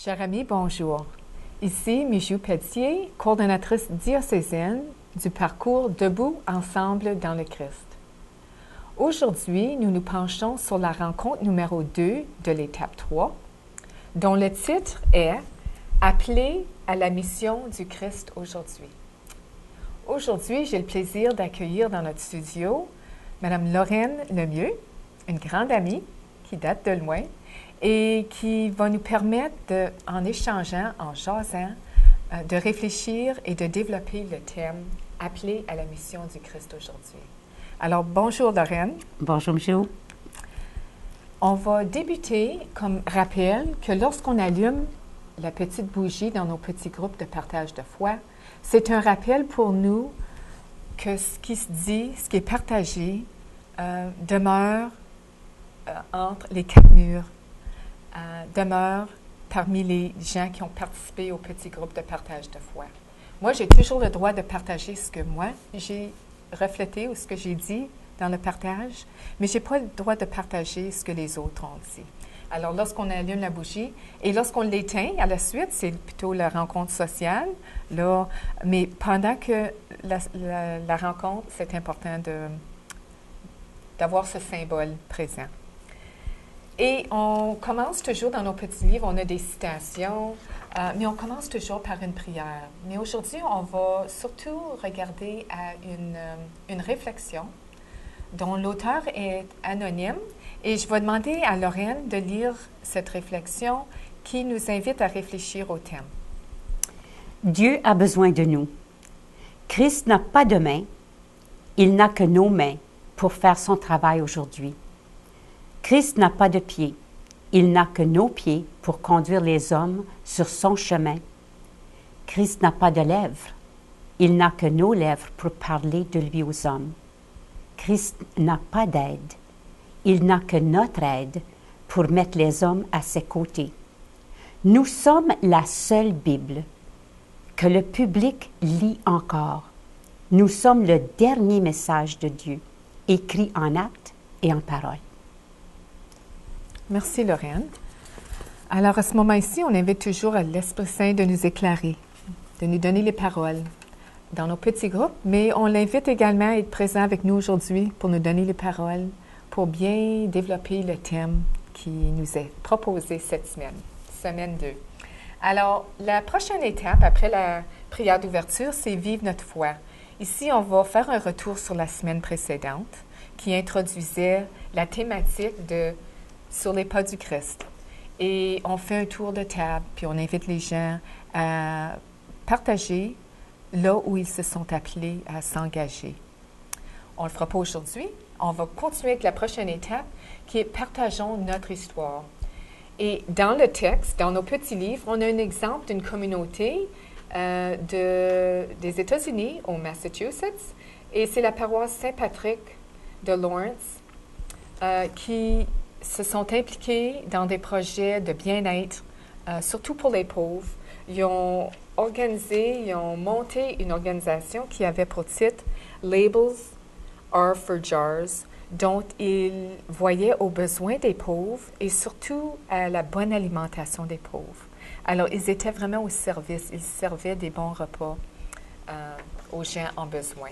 Chers amis, bonjour. Ici Mijou Pelletier, coordonnatrice diocésaine du parcours Debout ensemble dans le Christ. Aujourd'hui, nous nous penchons sur la rencontre numéro 2 de l'étape 3, dont le titre est « Appelé à la mission du Christ aujourd'hui ». Aujourd'hui, j'ai le plaisir d'accueillir dans notre studio Mme Lorraine Lemieux, une grande amie qui date de loin, et qui va nous permettre, en échangeant, en jasant, de réfléchir et de développer le thème « Appelé à la mission du Christ aujourd'hui ». Alors, bonjour Lorraine. Bonjour Mijou. On va débuter comme rappel que lorsqu'on allume la petite bougie dans nos petits groupes de partage de foi, c'est un rappel pour nous que ce qui se dit, ce qui est partagé, demeure entre les quatre murs, demeure parmi les gens qui ont participé au petit groupe de partage de foi. Moi, j'ai toujours le droit de partager ce que moi, j'ai reflété ou ce que j'ai dit dans le partage, mais je n'ai pas le droit de partager ce que les autres ont dit. Alors, lorsqu'on allume la bougie et lorsqu'on l'éteint, à la suite, c'est plutôt la rencontre sociale, là, mais pendant que la rencontre, c'est important d'avoir ce symbole présent. Et on commence toujours dans nos petits livres, on a des citations, mais on commence toujours par une prière. Mais aujourd'hui, on va surtout regarder à une réflexion dont l'auteur est anonyme. Et je vais demander à Lorraine de lire cette réflexion qui nous invite à réfléchir au thème. Dieu a besoin de nous. Christ n'a pas de mains, il n'a que nos mains pour faire son travail aujourd'hui. Christ n'a pas de pieds, il n'a que nos pieds pour conduire les hommes sur son chemin. Christ n'a pas de lèvres, il n'a que nos lèvres pour parler de lui aux hommes. Christ n'a pas d'aide, il n'a que notre aide pour mettre les hommes à ses côtés. Nous sommes la seule Bible que le public lit encore. Nous sommes le dernier message de Dieu, écrit en actes et en paroles. Merci, Lorraine. Alors, à ce moment-ci, on invite toujours l'Esprit Saint de nous éclairer, de nous donner les paroles dans nos petits groupes, mais on l'invite également à être présent avec nous aujourd'hui pour nous donner les paroles, pour bien développer le thème qui nous est proposé cette semaine, semaine 2. Alors, la prochaine étape, après la prière d'ouverture, c'est « Vive notre foi ». Ici, on va faire un retour sur la semaine précédente qui introduisait la thématique de « Sur les pas du Christ ». Et on fait un tour de table, puis on invite les gens à partager là où ils se sont appelés à s'engager. On ne le fera pas aujourd'hui. On va continuer avec la prochaine étape qui est « Partageons notre histoire ». Et dans le texte, dans nos petits livres, on a un exemple d'une communauté des États-Unis au Massachusetts. Et c'est la paroisse Saint-Patrick de Lawrence qui se sont impliqués dans des projets de bien-être, surtout pour les pauvres. Ils ont monté une organisation qui avait pour titre « Labels are for Jars », dont ils voyaient aux besoins des pauvres et surtout à la bonne alimentation des pauvres. Alors, ils étaient vraiment au service, ils servaient des bons repas aux gens en besoin.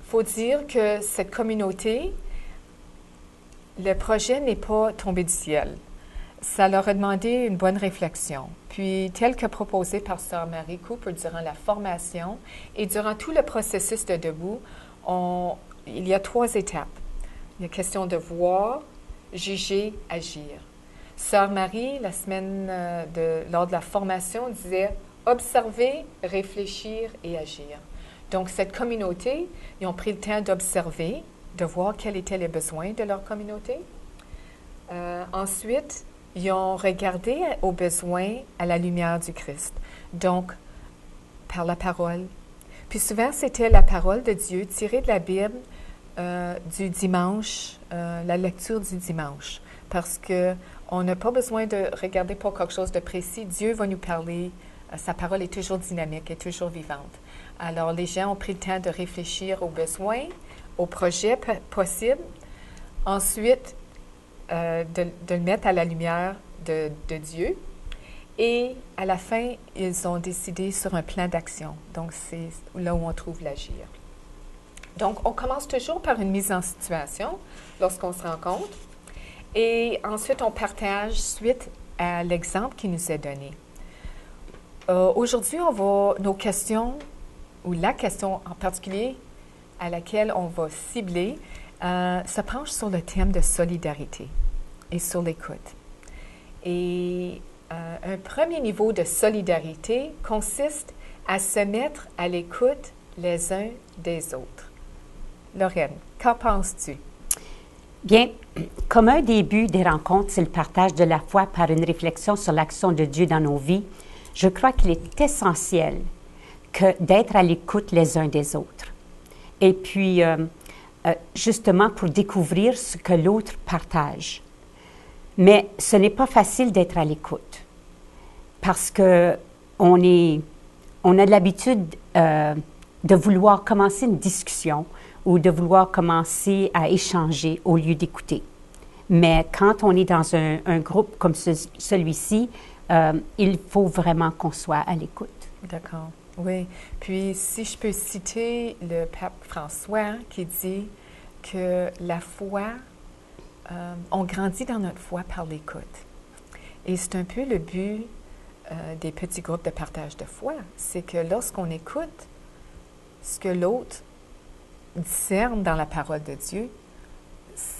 Faut dire que cette communauté, le projet n'est pas tombé du ciel. Ça leur a demandé une bonne réflexion. Puis, tel que proposé par Sœur Marie Cooper durant la formation et durant tout le processus de Debout, il y a 3 étapes. Il y a question de voir, juger, agir. Sœur Marie, la semaine lors de la formation, disait « observer, réfléchir et agir ». Donc, cette communauté, ils ont pris le temps d'observer, de voir quels étaient les besoins de leur communauté. Ensuite, ils ont regardé aux besoins à la lumière du Christ, donc par la parole. Puis souvent, c'était la parole de Dieu tirée de la Bible du dimanche, la lecture du dimanche, parce qu'on n'a pas besoin de regarder pour quelque chose de précis. Dieu va nous parler, sa parole est toujours dynamique, est toujours vivante. Alors, les gens ont pris le temps de réfléchir aux besoins, aux projets possibles. Ensuite, de le mettre à la lumière de Dieu. Et à la fin, ils ont décidé sur un plan d'action. Donc, c'est là où on trouve l'agir. Donc, on commence toujours par une mise en situation lorsqu'on se rencontre. Et ensuite, on partage suite à l'exemple qui nous est donné. Aujourd'hui, nos questions, ou la question en particulier à laquelle on va cibler, se penche sur le thème de solidarité et sur l'écoute. Et un premier niveau de solidarité consiste à se mettre à l'écoute les uns des autres. Lorraine, qu'en penses-tu? Bien, comme un début des rencontres, c'est le partage de la foi par une réflexion sur l'action de Dieu dans nos vies, je crois qu'il est essentiel d'être à l'écoute les uns des autres. Et puis, justement, pour découvrir ce que l'autre partage. Mais ce n'est pas facile d'être à l'écoute parce qu'on a de l'habitude de vouloir commencer une discussion ou de vouloir commencer à échanger au lieu d'écouter. Mais quand on est dans un groupe comme celui-ci, il faut vraiment qu'on soit à l'écoute. D'accord, oui. Puis, si je peux citer le pape François qui dit que la foi, on grandit dans notre foi par l'écoute. Et c'est un peu le but des petits groupes de partage de foi, c'est que lorsqu'on écoute ce que l'autre discerne dans la parole de Dieu,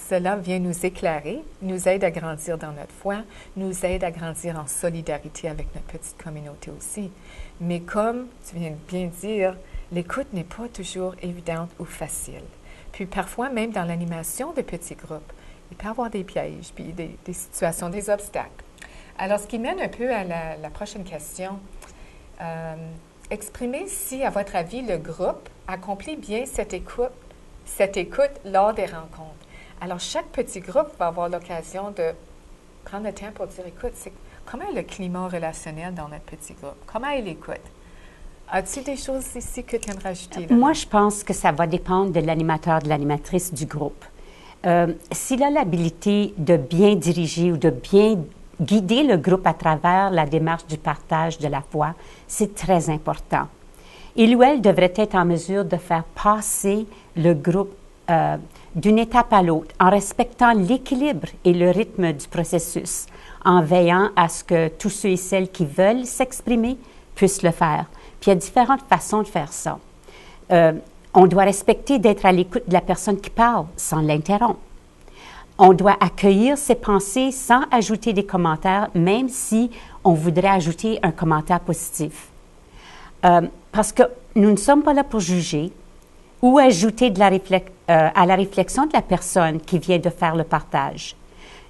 cela vient nous éclairer, nous aide à grandir dans notre foi, nous aide à grandir en solidarité avec notre petite communauté aussi. Mais comme tu viens de bien dire, l'écoute n'est pas toujours évidente ou facile. Puis parfois, même dans l'animation de petits groupes, il peut y avoir des pièges, puis des situations, des obstacles. Alors, ce qui mène un peu à la prochaine question. Exprimez si, à votre avis, le groupe accomplit bien cette écoute lors des rencontres. Alors, chaque petit groupe va avoir l'occasion de prendre le temps pour dire, écoute, comment est le climat relationnel dans notre petit groupe? Comment il écoute? As-tu des choses ici que tu aimerais rajouter? Moi, je pense que ça va dépendre de l'animateur, de l'animatrice du groupe. S'il a l'habilité de bien diriger ou de bien guider le groupe à travers la démarche du partage de la foi, c'est très important. Il ou elle devrait être en mesure de faire passer le groupe d'une étape à l'autre, en respectant l'équilibre et le rythme du processus, en veillant à ce que tous ceux et celles qui veulent s'exprimer puissent le faire. Puis il y a différentes façons de faire ça. On doit respecter d'être à l'écoute de la personne qui parle sans l'interrompre. On doit accueillir ses pensées sans ajouter des commentaires, même si on voudrait ajouter un commentaire positif. Parce que nous ne sommes pas là pour juger ou ajouter à la réflexion de la personne qui vient de faire le partage.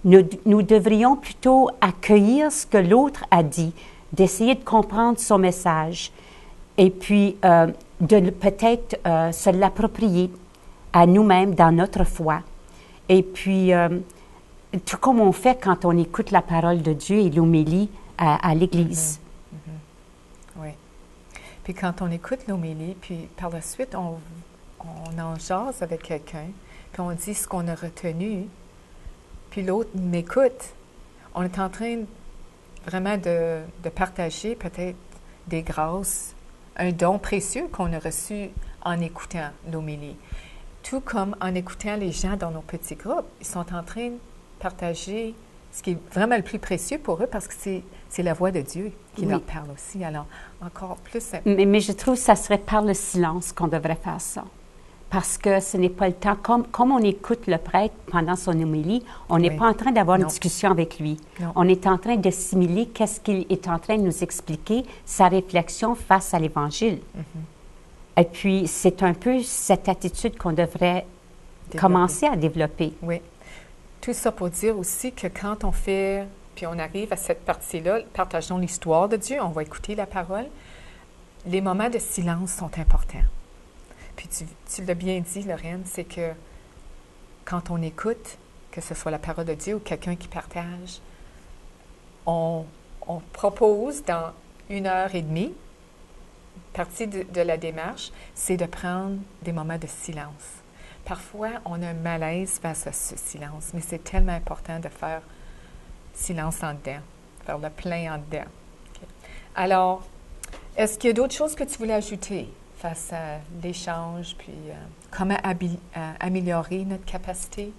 Nous devrions plutôt accueillir ce que l'autre a dit, d'essayer de comprendre son message et puis de peut-être se l'approprier à nous-mêmes dans notre foi. Et puis, tout comme on fait quand on écoute la parole de Dieu et l'homélie à l'Église. Oui. Puis quand on écoute l'homélie, puis par la suite, on en jase avec quelqu'un, puis on dit ce qu'on a retenu, puis l'autre m'écoute. On est en train vraiment de partager peut-être des grâces, un don précieux qu'on a reçu en écoutant l'homélie. Tout comme en écoutant les gens dans nos petits groupes, ils sont en train de partager ce qui est vraiment le plus précieux pour eux parce que c'est la voix de Dieu qui leur parle aussi. Alors, encore plus simple. Mais je trouve que ça serait par le silence qu'on devrait faire ça. Parce que ce n'est pas le temps. Comme on écoute le prêtre pendant son homélie, on n'est pas en train d'avoir une discussion avec lui. Non. On est en train d'assimiler qu'est-ce qu'il est en train de nous expliquer, sa réflexion face à l'Évangile. Et puis, c'est un peu cette attitude qu'on devrait commencer à développer. Oui. Tout ça pour dire aussi que quand on fait, puis on arrive à cette partie-là, partageons l'histoire de Dieu, on va écouter la parole, les moments de silence sont importants. Puis tu l'as bien dit, Lorraine, c'est que quand on écoute, que ce soit la parole de Dieu ou quelqu'un qui partage, on propose dans 1h30, partie de la démarche, c'est de prendre des moments de silence. Parfois, on a un malaise face à ce silence, mais c'est tellement important de faire silence en dedans, faire le plein en dedans. OK. Alors, est-ce qu'il y a d'autres choses que tu voulais ajouter face à l'échange, puis comment améliorer notre capacité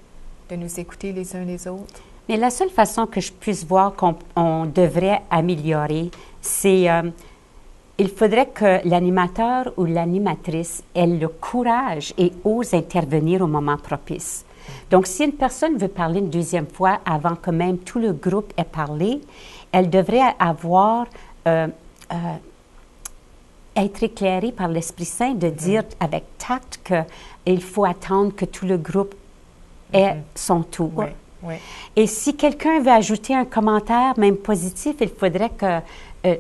de nous écouter les uns les autres? Mais la seule façon que je puisse voir qu'on devrait améliorer, c'est il faudrait que l'animateur ou l'animatrice ait le courage et ose intervenir au moment propice. Donc, si une personne veut parler une deuxième fois avant que même tout le groupe ait parlé, elle devrait avoir être éclairée par l'Esprit Saint de dire avec tact qu'il faut attendre que tout le groupe ait son tour. Oui, oui. Et si quelqu'un veut ajouter un commentaire, même positif, il faudrait que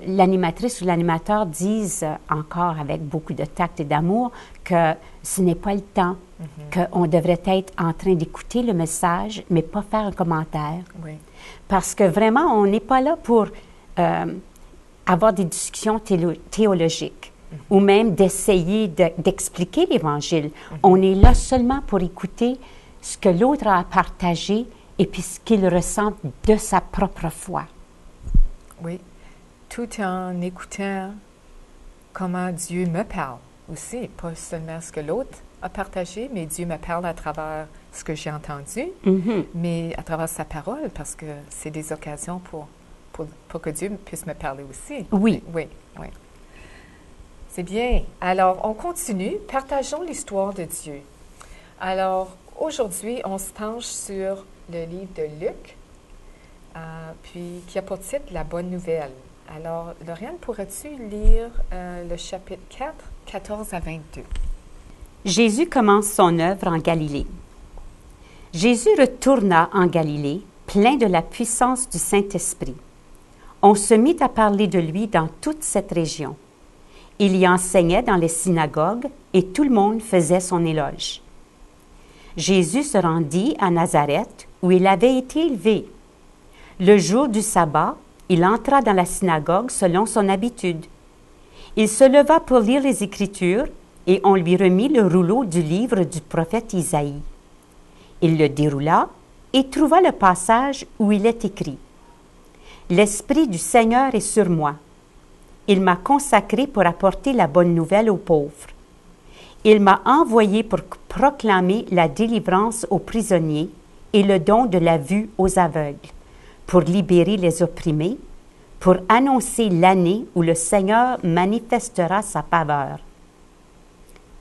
l'animatrice ou l'animateur dise encore avec beaucoup de tact et d'amour que ce n'est pas le temps, qu'on devrait être en train d'écouter le message, mais pas faire un commentaire. Oui. Parce que vraiment, on n'est pas là pour avoir des discussions théologiques ou même d'essayer d'expliquer l'Évangile. On est là seulement pour écouter ce que l'autre a à partager et puis ce qu'il ressent de sa propre foi. Oui, tout en écoutant comment Dieu me parle aussi, pas seulement ce que l'autre a partagé, mais Dieu me parle à travers ce que j'ai entendu, mais à travers sa parole, parce que c'est des occasions pour que Dieu puisse me parler aussi. Oui. Oui, oui. C'est bien. Alors, on continue. Partageons l'histoire de Dieu. Alors, aujourd'hui, on se penche sur le livre de Luc, puis qui a pour titre « La bonne nouvelle ». Alors, Lauriane, pourrais-tu lire le chapitre 4, 14 à 22? Jésus commence son œuvre en Galilée. Jésus retourna en Galilée, plein de la puissance du Saint-Esprit. On se mit à parler de lui dans toute cette région. Il y enseignait dans les synagogues et tout le monde faisait son éloge. Jésus se rendit à Nazareth, où il avait été élevé. Le jour du sabbat, il entra dans la synagogue selon son habitude. Il se leva pour lire les Écritures et on lui remit le rouleau du livre du prophète Isaïe. Il le déroula et trouva le passage où il est écrit « L'Esprit du Seigneur est sur moi. Il m'a consacré pour apporter la bonne nouvelle aux pauvres. Il m'a envoyé pour proclamer la délivrance aux prisonniers et le don de la vue aux aveugles, pour libérer les opprimés, pour annoncer l'année où le Seigneur manifestera sa faveur. »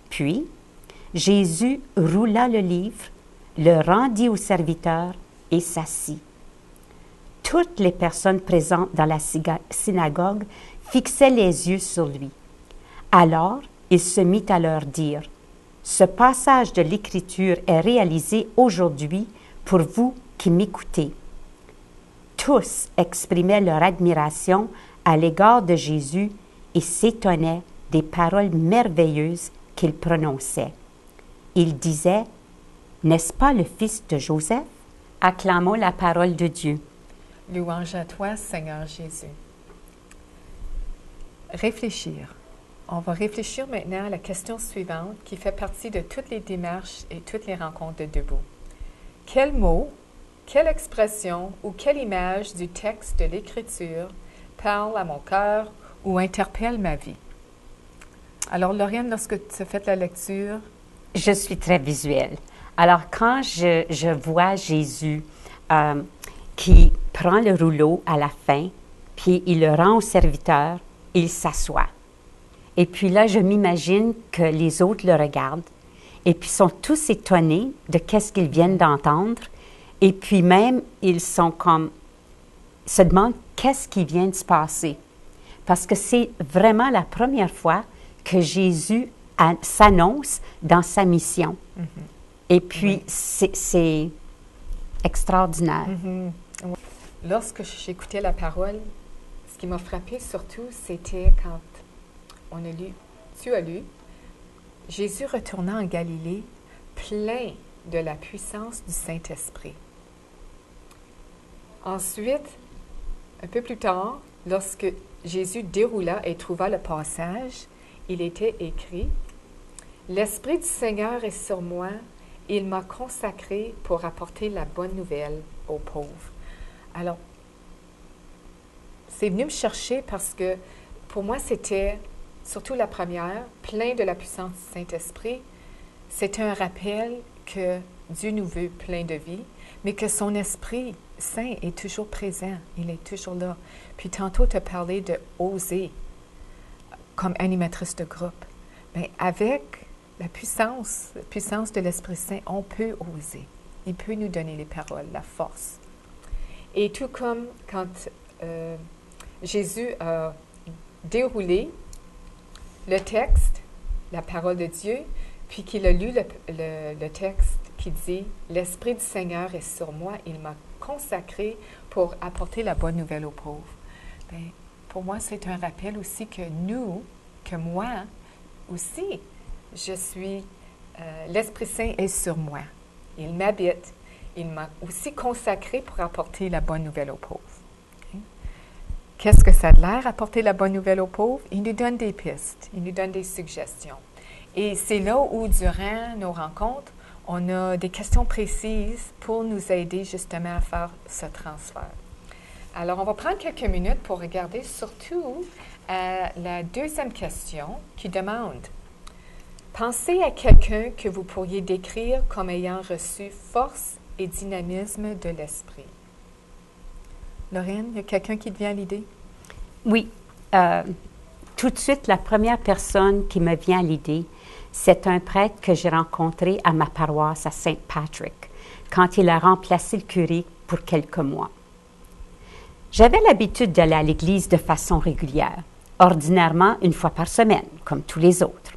Puis, Jésus roula le livre, le rendit au serviteur et s'assit. Toutes les personnes présentes dans la synagogue fixaient les yeux sur lui. Alors, il se mit à leur dire, « Ce passage de l'Écriture est réalisé aujourd'hui pour vous qui m'écoutez. » Tous exprimaient leur admiration à l'égard de Jésus et s'étonnaient des paroles merveilleuses qu'il prononçait. Ils disaient, « N'est-ce pas le fils de Joseph? » Acclamons la parole de Dieu. Louange à toi, Seigneur Jésus. Réfléchir. On va réfléchir maintenant à la question suivante qui fait partie de toutes les démarches et toutes les rencontres de Debout. Quel mot, quelle expression ou quelle image du texte de l'Écriture parle à mon cœur ou interpelle ma vie? Alors, Lauriane, lorsque tu as fait la lecture... Je suis très visuelle. Alors, quand je vois Jésus qui prend le rouleau à la fin, puis il le rend au serviteur, il s'assoit. Et puis là, je m'imagine que les autres le regardent et puis sont tous étonnés de qu'est-ce qu'ils viennent d'entendre. Et puis même, ils sont comme, se demandent qu'est-ce qui vient de se passer. Parce que c'est vraiment la première fois que Jésus s'annonce dans sa mission. Et puis, c'est extraordinaire. Lorsque j'écoutais la parole, ce qui m'a frappé surtout, c'était quand tu as lu, Jésus retourna en Galilée plein de la puissance du Saint-Esprit. Ensuite, un peu plus tard, lorsque Jésus déroula et trouva le passage, il était écrit « L'Esprit du Seigneur est sur moi, il m'a consacré pour apporter la bonne nouvelle aux pauvres. » Alors, c'est venu me chercher parce que pour moi, c'était, surtout la première, plein de la puissance du Saint-Esprit. C'était un rappel que Dieu nous veut plein de vie, mais que son Esprit Saint est toujours présent, il est toujours là. Puis tantôt, tu as parlé de oser comme animatrice de groupe. Bien, avec la puissance de l'Esprit Saint, on peut oser. Il peut nous donner les paroles, la force. Et tout comme quand Jésus a déroulé le texte, la parole de Dieu, puis qu'il a lu le texte qui dit « L'Esprit du Seigneur est sur moi, il m'a consacré pour apporter la bonne nouvelle aux pauvres. » Bien, pour moi, c'est un rappel aussi que moi aussi, je suis, l'Esprit Saint est sur moi. Il m'habite. Il m'a aussi consacré pour apporter la bonne nouvelle aux pauvres. Okay? Qu'est-ce que ça a l'air, apporter la bonne nouvelle aux pauvres? Il nous donne des pistes, il nous donne des suggestions. Et c'est là où, durant nos rencontres, on a des questions précises pour nous aider justement à faire ce transfert. Alors, on va prendre quelques minutes pour regarder surtout la deuxième question qui demande « Pensez à quelqu'un que vous pourriez décrire comme ayant reçu force et dynamisme de l'esprit. » Lorraine, il y a quelqu'un qui te vient à l'idée? Oui. Tout de suite, la première personne qui me vient à l'idée, c'est un prêtre que j'ai rencontré à ma paroisse à Saint Patrick, quand il a remplacé le curé pour quelques mois. J'avais l'habitude d'aller à l'église de façon régulière, ordinairement une fois par semaine, comme tous les autres.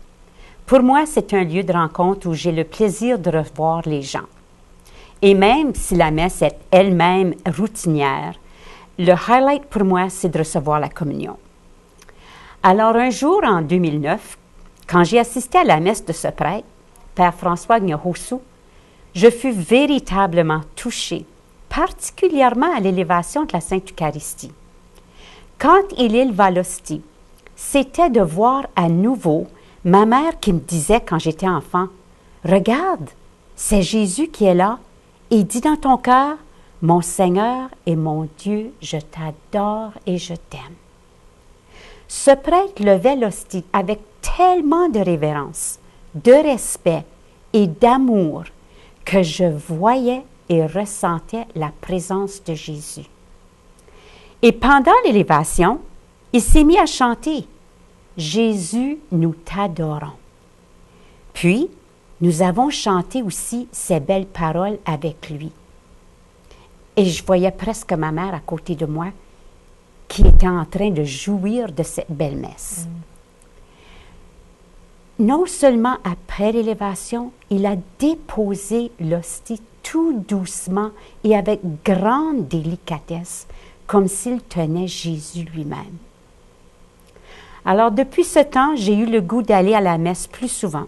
Pour moi, c'est un lieu de rencontre où j'ai le plaisir de revoir les gens. Et même si la messe est elle-même routinière, le highlight pour moi, c'est de recevoir la communion. Alors un jour, en 2009, quand j'ai assisté à la messe de ce prêtre, Père François Gnohossou, je fus véritablement touchée, particulièrement à l'élévation de la Sainte Eucharistie. Quand il éleva l'hostie, c'était de voir à nouveau ma mère qui me disait quand j'étais enfant, « Regarde, c'est Jésus qui est là, et dis dans ton cœur, « Mon Seigneur et mon Dieu, je t'adore et je t'aime. » Ce prêtre levait l'hostie avec tellement de révérence, de respect et d'amour que je voyais et ressentais la présence de Jésus. Et pendant l'élévation, il s'est mis à chanter « Jésus, nous t'adorons ». Puis, nous avons chanté aussi ces belles paroles avec lui. Et je voyais presque ma mère à côté de moi qui était en train de jouir de cette belle messe. Non seulement après l'élévation, il a déposé l'hostie tout doucement et avec grande délicatesse, comme s'il tenait Jésus lui-même. Alors, depuis ce temps, j'ai eu le goût d'aller à la messe plus souvent.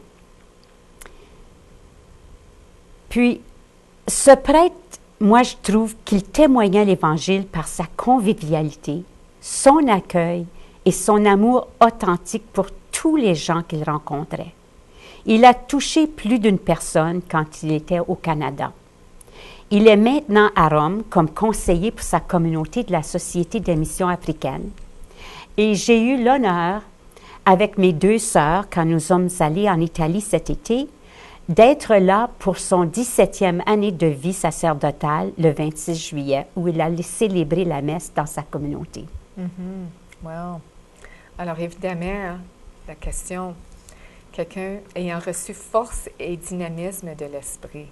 Puis, ce prêtre, moi, je trouve qu'il témoignait l'Évangile par sa convivialité, son accueil et son amour authentique pour tous les gens qu'il rencontrait. Il a touché plus d'une personne quand il était au Canada. Il est maintenant à Rome comme conseiller pour sa communauté de la Société des missions africaines. Et j'ai eu l'honneur, avec mes 2 sœurs, quand nous sommes allés en Italie cet été, d'être là pour son 17e année de vie sacerdotale le 26 juillet, où il allait célébrer la messe dans sa communauté. Wow. Alors évidemment, la question, quelqu'un ayant reçu force et dynamisme de l'esprit.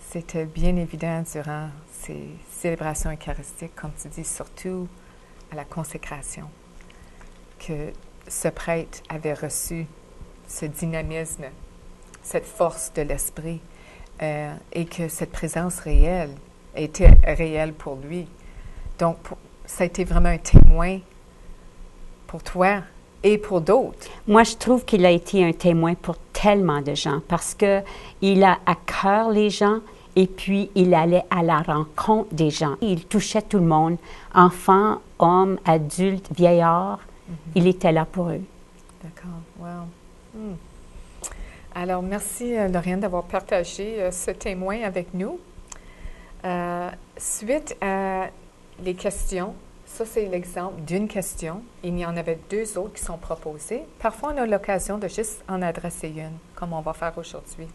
C'était bien évident durant ces célébrations eucharistiques, comme tu dis, surtout à la consécration, que ce prêtre avait reçu ce dynamisme, cette force de l'esprit, et que cette présence réelle était réelle pour lui. Donc, ça a été vraiment un témoin pour toi et pour d'autres. Moi, je trouve qu'il a été un témoin pour tellement de gens parce qu'il a à cœur les gens et puis il allait à la rencontre des gens. Il touchait tout le monde, enfants, hommes, adultes, vieillards. Il était là pour eux. D'accord. Wow. Alors, merci, Lauriane, d'avoir partagé ce témoin avec nous. Suite à les questions ça, c'est l'exemple d'une question. Il y en avait 2 autres qui sont proposées. Parfois, on a l'occasion de juste en adresser une, comme on va faire aujourd'hui.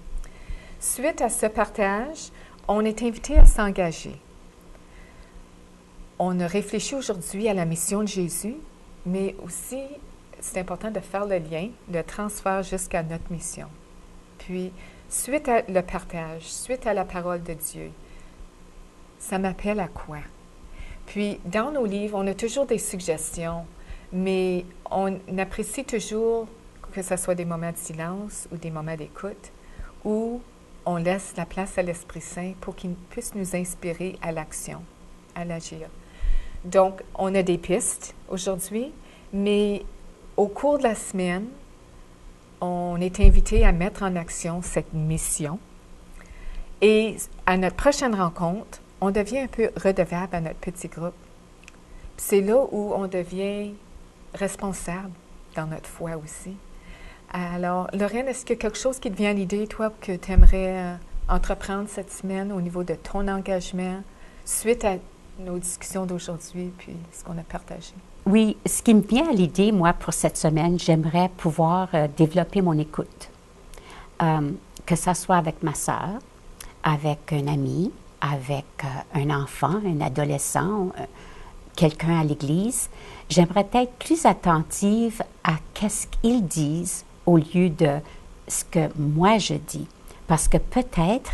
Suite à ce partage, on est invité à s'engager. On a réfléchi aujourd'hui à la mission de Jésus, mais aussi, c'est important de faire le lien, le transfert jusqu'à notre mission. Puis, suite à le partage, suite à la parole de Dieu, ça m'appelle à quoi? Puis, dans nos livres, on a toujours des suggestions, mais on apprécie toujours que ce soit des moments de silence ou des moments d'écoute, où on laisse la place à l'Esprit Saint pour qu'il puisse nous inspirer à l'action, à l'agir. Donc, on a des pistes aujourd'hui, mais au cours de la semaine, on est invité à mettre en action cette mission. Et à notre prochaine rencontre, on devient un peu redevable à notre petit groupe. C'est là où on devient responsable dans notre foi aussi. Alors, Lorraine, est-ce qu'il y a quelque chose qui te vient à l'idée, toi, que tu aimerais entreprendre cette semaine au niveau de ton engagement suite à nos discussions d'aujourd'hui puis ce qu'on a partagé? Oui, ce qui me vient à l'idée, moi, pour cette semaine, j'aimerais pouvoir développer mon écoute. Que ça soit avec ma sœur, avec un ami, avec un enfant, un adolescent, quelqu'un à l'église. J'aimerais être plus attentive à qu'est-ce qu'ils disent au lieu de ce que moi je dis. Parce que peut-être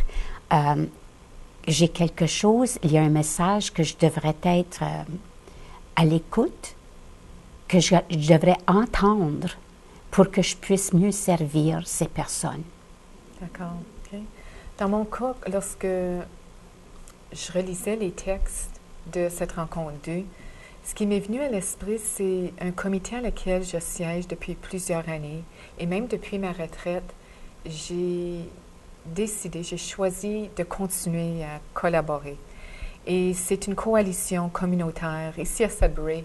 j'ai quelque chose, il y a un message que je devrais être à l'écoute, que je devrais entendre pour que je puisse mieux servir ces personnes. D'accord. Okay. Dans mon cas, lorsque je relisais les textes de cette rencontre 2, ce qui m'est venu à l'esprit, c'est un comité à lequel je siège depuis plusieurs années. Et même depuis ma retraite, j'ai choisi de continuer à collaborer. Et c'est une coalition communautaire ici à Sudbury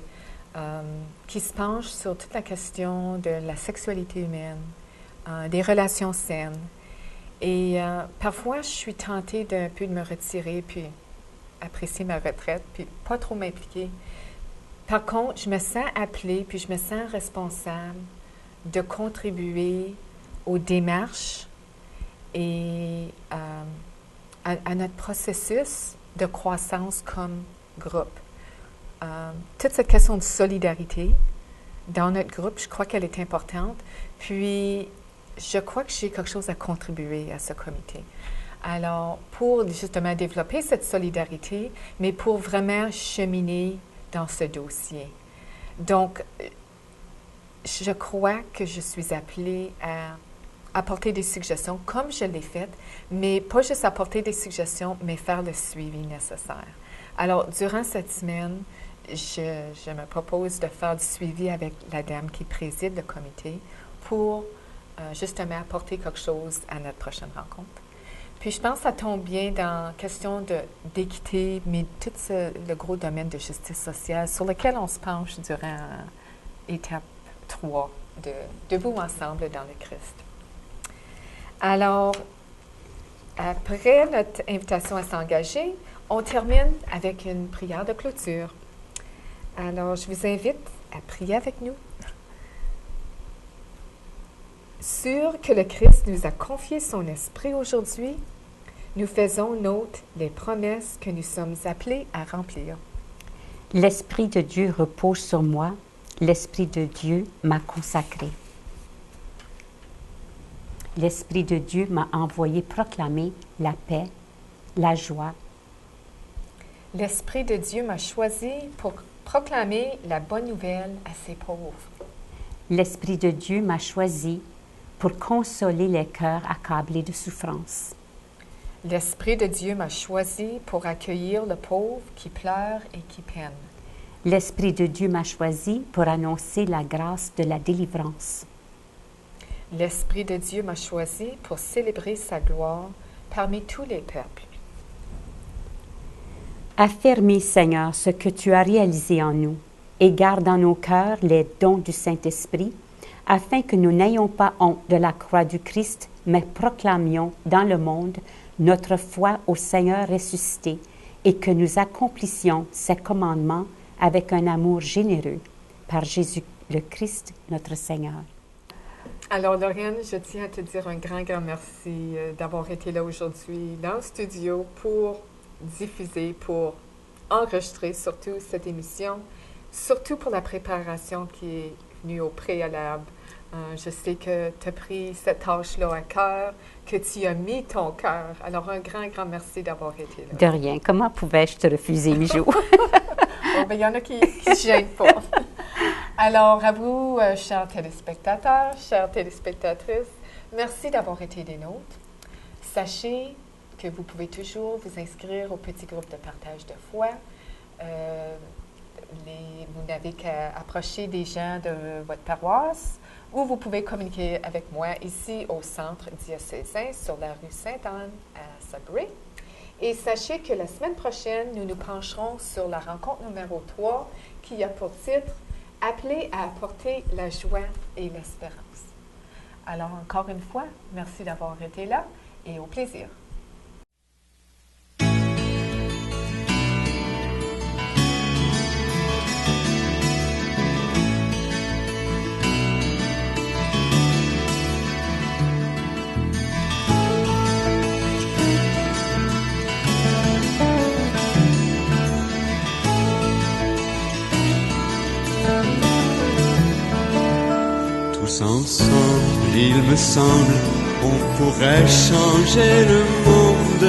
qui se penche sur toute la question de la sexualité humaine, des relations saines. Et parfois, je suis tentée d'un peu de me retirer, puis apprécier ma retraite, puis pas trop m'impliquer. Par contre, je me sens appelée, puis je me sens responsable de contribuer aux démarches et à notre processus de croissance comme groupe. Toute cette question de solidarité dans notre groupe, je crois qu'elle est importante. Puis, je crois que j'ai quelque chose à contribuer à ce comité. Alors, pour justement développer cette solidarité, mais pour vraiment cheminer dans ce dossier. Donc, je crois que je suis appelée à apporter des suggestions comme je l'ai fait, mais pas juste apporter des suggestions, mais faire le suivi nécessaire. Alors, durant cette semaine, je me propose de faire du suivi avec la dame qui préside le comité pour justement apporter quelque chose à notre prochaine rencontre. Puis je pense que ça tombe bien dans la question d'équité, mais tout le gros domaine de justice sociale sur lequel on se penche durant étape 3 de Debout ensemble dans le Christ. Alors, après notre invitation à s'engager, on termine avec une prière de clôture. Alors, je vous invite à prier avec nous. Sûr que le Christ nous a confié son esprit aujourd'hui, nous faisons nôtres les promesses que nous sommes appelés à remplir. L'Esprit de Dieu repose sur moi, l'Esprit de Dieu m'a consacré. L'Esprit de Dieu m'a envoyé proclamer la paix, la joie. L'Esprit de Dieu m'a choisi pour proclamer la bonne nouvelle à ses pauvres. L'Esprit de Dieu m'a choisi pour consoler les cœurs accablés de souffrance. L'Esprit de Dieu m'a choisi pour accueillir le pauvre qui pleure et qui peine. L'Esprit de Dieu m'a choisi pour annoncer la grâce de la délivrance. L'Esprit de Dieu m'a choisi pour célébrer sa gloire parmi tous les peuples. Affermis, Seigneur, ce que tu as réalisé en nous et garde dans nos cœurs les dons du Saint-Esprit, afin que nous n'ayons pas honte de la croix du Christ, mais proclamions dans le monde notre foi au Seigneur ressuscité et que nous accomplissions ses commandements avec un amour généreux par Jésus le Christ, notre Seigneur. Alors, Lauriane, je tiens à te dire un grand, grand merci d'avoir été là aujourd'hui dans le studio pour diffuser, pour enregistrer surtout cette émission, surtout pour la préparation qui est venue au préalable. Je sais que tu as pris cette tâche-là à cœur, que tu y as mis ton cœur. Alors, un grand, grand merci d'avoir été là. De rien. Comment pouvais-je te refuser, Mijou? Oh, ben, il y en a qui ne se gênent pas. Alors, à vous, chers téléspectateurs, chères téléspectatrices, merci d'avoir été des nôtres. Sachez que vous pouvez toujours vous inscrire au petit groupe de partage de foi. Vous n'avez qu'à approcher des gens de votre paroisse ou vous pouvez communiquer avec moi ici au centre diocésain sur la rue Sainte-Anne à Sudbury. Et sachez que la semaine prochaine, nous nous pencherons sur la rencontre numéro 3 qui a pour titre « Appelé à apporter la joie et l'espérance ». Alors, encore une fois, merci d'avoir été là et au plaisir. Ensemble, il me semble, on pourrait changer le monde.